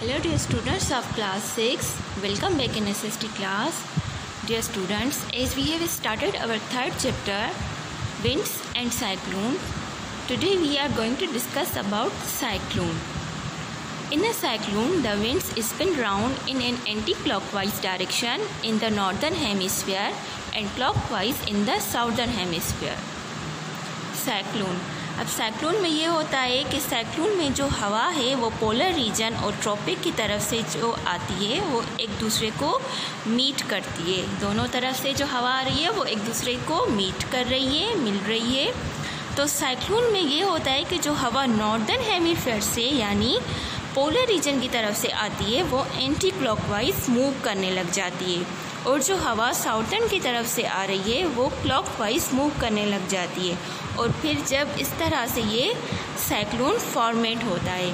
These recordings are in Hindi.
Hello dear students of class 6, welcome back in SST class. Dear students, as we have started our third chapter, winds and cyclone, today we are going to discuss about cyclone. In a cyclone, the winds spin round in an anti-clockwise direction in the northern hemisphere and clockwise in the southern hemisphere. Cyclone, अब साइक्लोन में ये होता है कि साइक्लोन में जो हवा है वो पोलर रीजन और ट्रॉपिक की तरफ से जो आती है वो एक दूसरे को मीट करती है। दोनों तरफ से जो हवा आ रही है वो एक दूसरे को मीट कर रही है, मिल रही है। तो साइक्लोन में ये होता है कि जो हवा नॉर्दर्न हेमिस्फीयर से यानी पोलर रीजन की तरफ से आती है वो एंटी क्लॉकवाइज मूव करने लग जाती है और जो हवा साउथर्न की तरफ से आ रही है वो क्लॉकवाइज मूव करने लग जाती है और फिर जब इस तरह से ये साइक्लोन फॉर्मेट होता है।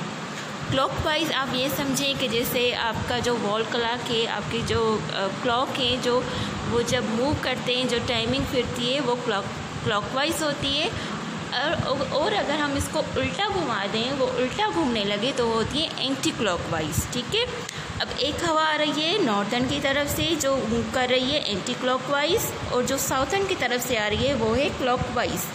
क्लॉकवाइज आप ये समझें कि जैसे आपका जो वॉल क्लॉक है, आपकी जो क्लॉक है, जो वो जब मूव करते हैं, जो टाइमिंग फिरती है वो क्लॉकवाइज होती है और अगर हम इसको उल्टा घुमा दें, वो उल्टा घूमने लगे तो होती है एंटी क्लॉकवाइज। ठीक है, अब एक हवा आ रही है नॉर्थर्न की तरफ से जो मूव कर रही है एंटी क्लॉकवाइज और जो साउथर्न की तरफ से आ रही है वो है क्लॉकवाइज।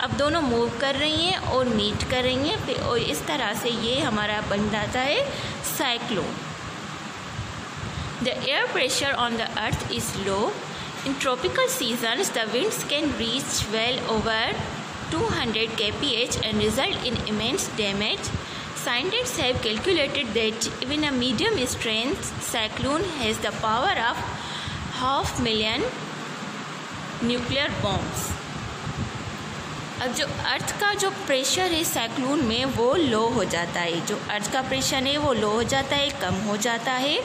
अब दोनों मूव कर रही हैं और मीट कर रही हैं और इस तरह से ये हमारा बन जाता है cyclone. The air pressure on the earth is low. In tropical seasons the winds can reach well over 200 kph and result in immense damage. Scientists have calculated that even a medium strength cyclone has the power of 500,000 nuclear bombs. अब जो अर्थ का जो प्रेशर है साइक्लोन में वो लो हो जाता है, जो अर्थ का प्रेशर है वो लो हो जाता है, कम हो जाता है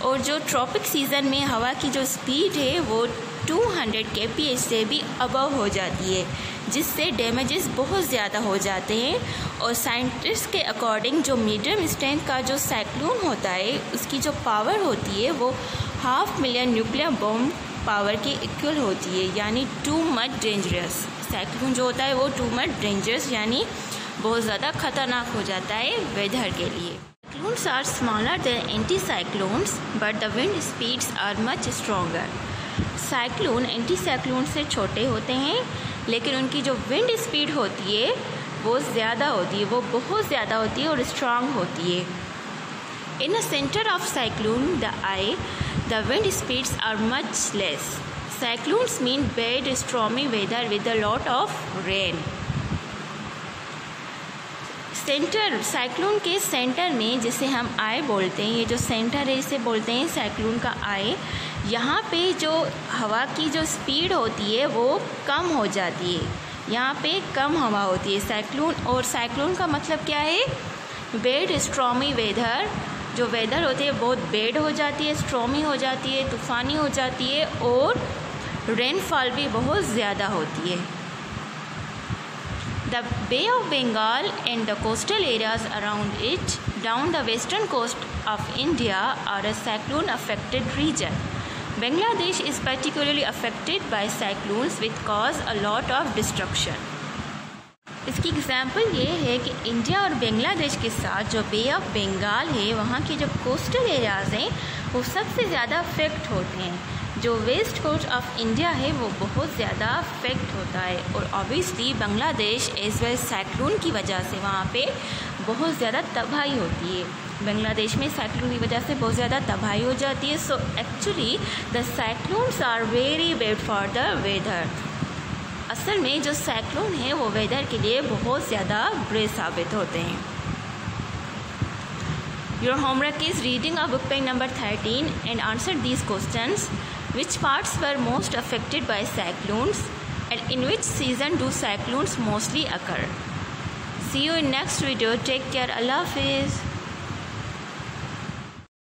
और जो ट्रॉपिक सीज़न में हवा की जो स्पीड है वो 200 kph से भी अबव हो जाती है, जिससे डैमेजेस बहुत ज़्यादा हो जाते हैं। और साइंटिस्ट के अकॉर्डिंग जो मीडियम स्ट्रेंथ का जो साइक्लोन होता है उसकी जो पावर होती है वो 500,000 न्यूक्लियर बॉम्ब पावर के इक्वल होती है, यानी टू मच डेंजरस। साइक्लोन जो होता है वो टू मच डेंजरस यानी बहुत ज़्यादा खतरनाक हो जाता है वेदर के लिए। Cyclones are smaller than anti cyclones but the wind speeds are much stronger. Cyclone anti cyclone से छोटे होते हैं लेकिन उनकी जो विंड स्पीड होती है वो ज़्यादा होती है, वो बहुत ज़्यादा होती है और स्ट्रांग होती है। In the centre of cyclone the eye the wind speeds are much less. Cyclones mean bad stormy weather with a lot of rain. Centre, cyclone के सेंटर में जिसे हम आई बोलते हैं, ये जो सेंटर है इसे बोलते हैं साइक्लोन का आई। यहाँ पे जो हवा की जो स्पीड होती है वो कम हो जाती है, यहाँ पे कम हवा होती है साइक्लोन। और साइक्लोन का मतलब क्या है? Bad stormy weather. जो वेदर होती है बहुत बैड हो जाती है, स्ट्रॉमी हो जाती है, तूफ़ानी हो जाती है और रेनफॉल भी बहुत ज़्यादा होती है। The Bay of Bengal and the coastal areas around it down the western coast of India are a cyclone-affected region. Bangladesh is particularly affected by cyclones which cause a lot of destruction. इसकी एग्जाम्पल ये है कि इंडिया और बांग्लादेश के साथ जो बे ऑफ बंगाल है वहाँ के जो कोस्टल एरियाज़ हैं वो सबसे ज़्यादा अफेक्ट होते हैं। जो वेस्ट कोस्ट ऑफ इंडिया है वो बहुत ज़्यादा अफेक्ट होता है और obviously Bangladesh as well cyclone की वजह से वहाँ पे बहुत ज़्यादा तबाही होती है। बांग्लादेश में साइक्लोन की वजह से बहुत ज़्यादा तबाही हो जाती है। So actually the cyclones are very bad for the weather. असल में जो साइक्लोन है वो वेदर के लिए बहुत ज़्यादा बुरे साबित होते हैं। Your homework is reading a book page number 13 and answer these questions. Which parts were most affected by cyclones and in which season do cyclones mostly occur? See you in next video. Take care. Allah Hafiz.